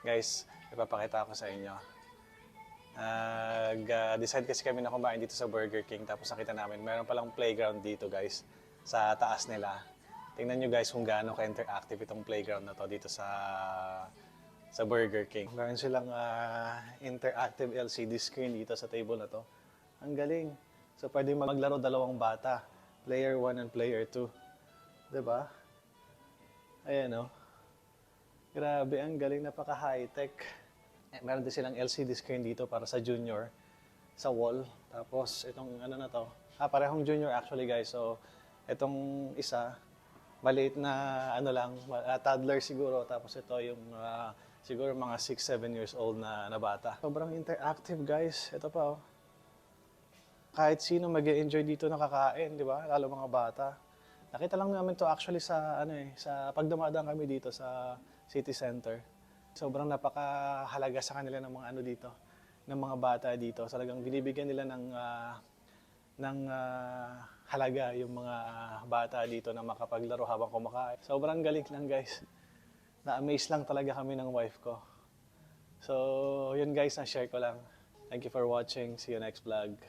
Guys, ipapakita ko sa inyo. Decide kasi kami na kumain dito sa Burger King, tapos nakita namin meron palang playground dito guys, sa taas nila. Tingnan nyo guys kung gaano ka-interactive itong playground na to dito sa Burger King. Meron silang interactive LCD screen dito sa table na to. Ang galing. So pwede maglaro dalawang bata, player 1 and player 2. 'Di ba? Ayan oh. Grabe, ang galing, napaka high-tech. Meron din silang LCD screen dito para sa junior sa wall. Tapos itong ano na to, parehong junior actually guys. So itong isa maliit na ano lang, toddler siguro. Tapos ito yung siguro mga 6-7 years old na bata. Sobrang interactive guys. Ito pa oh. Kahit sino mag-enjoy dito nakakain, di ba? Lalo mga bata. Nakita lang namin to actually sa sa pagdumadaan kami dito sa city center. Sobrang napakahalaga sa kanila ng mga dito, ng mga bata dito. Talagang binibigyan nila ng halaga yung mga bata dito na makapaglaro habang kumakain. Sobrang galing lang guys. Na-amaze lang talaga kami ng wife ko. So, yun guys, na-share ko lang. Thank you for watching. See you next vlog.